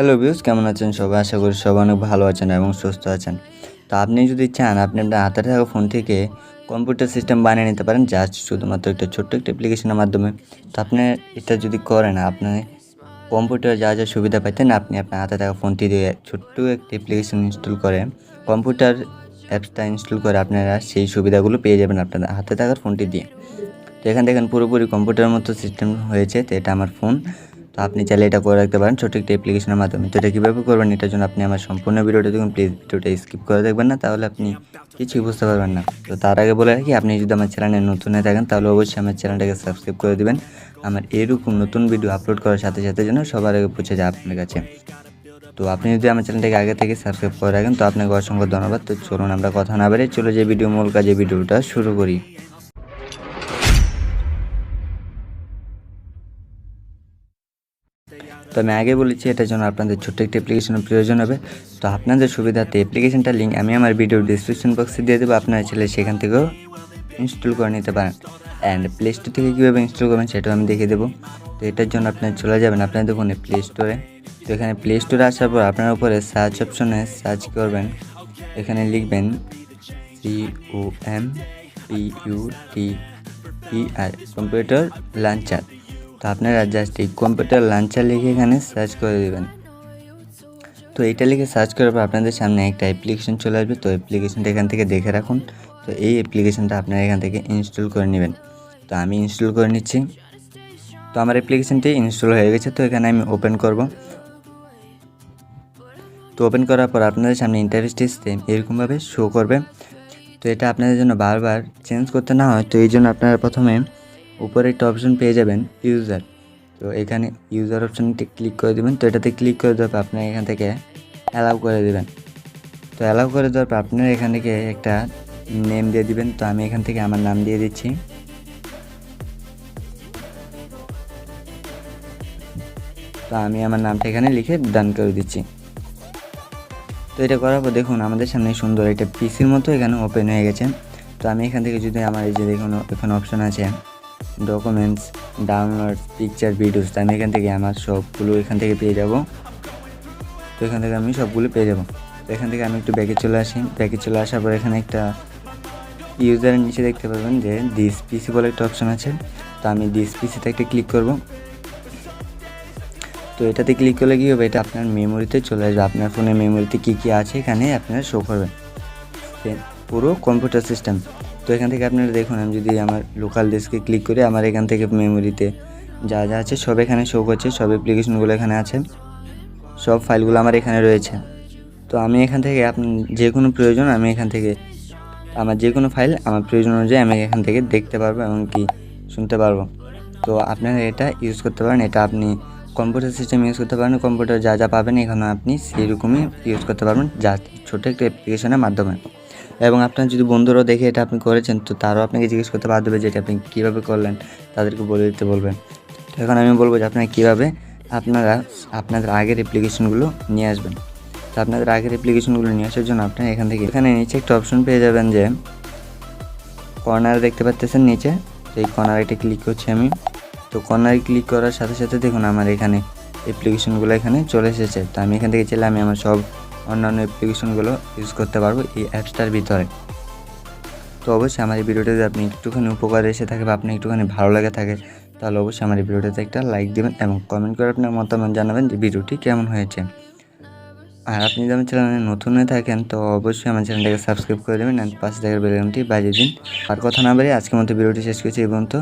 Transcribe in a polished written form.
Hello views, কেমন আছেন সবাই? আশা করি সবাই অনেক ভালো আছেন এবং সুস্থ আছেন। তো আপনি যদি চান আপনি আপনার হাতে থাকা ফোন থেকে কম্পিউটার সিস্টেম বানিয়ে নিতে পারেন জাস্ট শুধুমাত্র একটা ছোট্ট একটা অ্যাপ্লিকেশনের মাধ্যমে। তো আপনি এটা যদি করেন আপনি কম্পিউটারে যা সুবিধা পাইতেন আপনি আপনার হাতে থাকা ফোনটি দিয়ে ছোট্ট একটা অ্যাপ্লিকেশন ইনস্টল করে কম্পিউটার অ্যাপসটা ইনস্টল করে আপনারা সেই সুবিধাগুলো পেয়ে যাবেন আপনাদের হাতে থাকার ফোনটি দিয়ে। তো এখানে দেখেন পুরোপুরি কম্পিউটারের মতো সিস্টেম হয়েছে। তো এটা আমার ফোন। তো আপনি চাইলে এটা করে রাখতে পারেন ছোট্ট একটা অ্যাপ্লিকেশনের মাধ্যমে। তো এটা কীভাবে করবেন এটার জন্য আপনি আমার সম্পূর্ণ ভিডিওটা দেখুন। প্লিজ ভিডিওটা স্কিপ করে দেখবেন না, তাহলে আপনি কিছুই বুঝতে পারবেন না। তো তার আগে বলে রাখি, আপনি যদি আমার চ্যানেলে নতুন হয়ে থাকেন তাহলে অবশ্যই আমার চ্যানেলটাকে সাবস্ক্রাইব করে দিবেন। আমার এরকম নতুন ভিডিও আপলোড করার সাথে সাথে যেন সবার আগে পৌঁছে যায় আপনার কাছে। তো আপনি যদি আমার চ্যানেলটাকে আগে থেকে সাবস্ক্রাইব করে রাখেন তো আপনাকে অসংখ্য ধন্যবাদ। তো চলুন আমরা কথা না বাড়িয়ে চলে যাই মূল কাজে, ভিডিওটা শুরু করি। তো আমি আগে বলেছি এটার জন্য আপনাদের ছোট্ট একটা অ্যাপ্লিকেশনের প্রয়োজন হবে। তো আপনাদের সুবিধার্থে অ্যাপ্লিকেশনটার লিঙ্ক আমি আমার ভিডিওর ডিসক্রিপশন বক্সে দিয়ে দেবো। আপনারা চাইলে সেখান থেকেও ইনস্টল করে নিতে পারেন। অ্যান্ড প্লে স্টোর থেকে কীভাবে ইনস্টল করবেন সেটাও আমি দেখিয়ে দেবো। তো এটার জন্য আপনারা চলে যাবেন আপনারা দেখুন প্লে স্টোরে। তো এখানে প্লে স্টোরে আসার পর আপনার উপরে সার্চ অপশনে সার্চ করবেন, এখানে লিখবেন COMPUTER কম্পিউটার লঞ্চার। তো আপনারা জাস্ট এই কম্পিউটার লঞ্চার লিখে এখানে সার্চ করে দেবেন। তো এইটা লিখে সার্চ করার পর আপনাদের সামনে একটা অ্যাপ্লিকেশন চলে আসবে। তো অ্যাপ্লিকেশনটা এখান থেকে দেখে রাখুন। তো এই অ্যাপ্লিকেশনটা আপনারা এখান থেকে ইনস্টল করে নেবেন। তো আমি ইনস্টল করে নিচ্ছি। তো আমার অ্যাপ্লিকেশনটি ইনস্টল হয়ে গেছে। তো এখানে আমি ওপেন করব। তো ওপেন করার পর আপনাদের সামনে ইন্টারফেসটি সেম এরকমভাবে শো করবে। তো এটা আপনাদের জন্য বারবার চেঞ্জ করতে না হয়, তো এই জন্য আপনারা প্রথমে উপরে একটা অপশন পেয়ে যাবেন ইউজার। তো এখানে ইউজার অপশানটি ক্লিক করে দেবেন। তো এটাতে ক্লিক করে দেওয়ার পর আপনারা এখান থেকে অ্যালাউ করে দেবেন। তো অ্যালাউ করে দেওয়ার পর আপনারা এখান থেকে একটা নেম দিয়ে দিবেন। তো আমি এখান থেকে আমার নাম দিয়ে দিচ্ছি। তো আমি আমার নামটা এখানে লিখে ডান করে দিচ্ছি। তো এটা করার পর দেখুন আমাদের সামনে সুন্দর একটা পিসির মতো এখানে ওপেন হয়ে গেছে। তো আমি এখান থেকে যদি আমার এই যে দেখুন এখানে অপশান আছে ডকুমেন্টস, ডাউনলোড, পিকচার, ভিডিওস, তো আমি এখান থেকে আমার সবগুলো এখান থেকে পেয়ে যাব। তো এখান থেকে আমি সবগুলো পেয়ে যাব। তো এখান থেকে আমি একটু ব্যাকে চলে আসি। ব্যাকে চলে আসার পর এখানে একটা ইউজারের নিচে দেখতে পাবেন যে দিস পিসি বলে একটা অপশান আছে। তো আমি দিস পিসিতে একটা ক্লিক করব। তো এটাতে ক্লিক করলে কী হবে, এটা আপনার মেমোরিতে চলে আসবে। আপনার ফোনের মেমোরিতে কী আছে এখানে আপনারা শো করবেন পুরো কম্পিউটার সিস্টেম। তো এখান থেকে আপনারা দেখুন আমি যদি আমার লোকাল ডিস্কে ক্লিক করি আমার এখান থেকে মেমোরিতে যা আছে সব এখানে শো করছে। সব অ্যাপ্লিকেশনগুলো এখানে আছে, সব ফাইলগুলো আমার এখানে রয়েছে। তো আমি এখান থেকে যে কোনো প্রয়োজন আমি এখান থেকে আমার যে কোনো ফাইল আমার প্রয়োজন অনুযায়ী আমি এখান থেকে দেখতে পারবো এবং কি শুনতে পারবো। তো আপনারা এটা ইউজ করতে পারেন। এটা আপনি কম্পিউটার সিস্টেম ইউজ করতে পারেন। কম্পিউটার যা পাবেন এখানে আপনি সেই রকমই ইউজ করতে পারবেন যা ছোটো একটা অ্যাপ্লিকেশনের মাধ্যমে। এবং আপনার যদি বন্ধুরাও দেখে এটা আপনি করেছেন তো তারাও আপনাকে জিজ্ঞেস করতে বাধ্য হবে যে এটা আপনি কীভাবে করলেন, তাদেরকে বলে দিতে বলবেন। তো এখন আমি বলবো যে আপনারা কীভাবে আপনাদের আগের অ্যাপ্লিকেশনগুলো নিয়ে আসবেন। তো আপনাদের আগের অ্যাপ্লিকেশনগুলো নিয়ে আসার জন্য আপনারা এখানে নিচে একটা অপশন পেয়ে যাবেন যে কর্নারে দেখতে পাচ্ছেন নিচে। তো এই কর্নারে একটা ক্লিক করছি আমি। তো কর্নারে ক্লিক করার সাথে সাথে দেখুন আমার এখানে অ্যাপ্লিকেশনগুলো এখানে চলে এসেছে। তো আমি এখান থেকে চাইলে আমি আমার সব অন্যান্য অ্যাপ্লিকেশনগুলো ইউজ করতে পারবো এই অ্যাপসটার ভিতরে। তো অবশ্যই আমার এই ভিডিওটা যদি আপনি একটুখানি উপকারে এসে থাকে বা আপনি একটুখানি ভালো লাগে থাকে তাহলে অবশ্যই আমার এই ভিডিওটাতে একটা লাইক দেবেন এবং কমেন্ট করে আপনার মতামত জানাবেন যে ভিডিওটি কেমন হয়েছে। আর আপনি যদি আমার চ্যানেলে নতুন হয়ে থাকেন তো অবশ্যই আমার চ্যানেলটাকে সাবস্ক্রাইব করে দেবেন অ্যান্ড পাশে থাকার বেল আইকনটি বাজিয়ে দিন। আর কথা না বাড়িয়ে আজকের মতো ভিডিওটি শেষ করছি এই পর্যন্ত।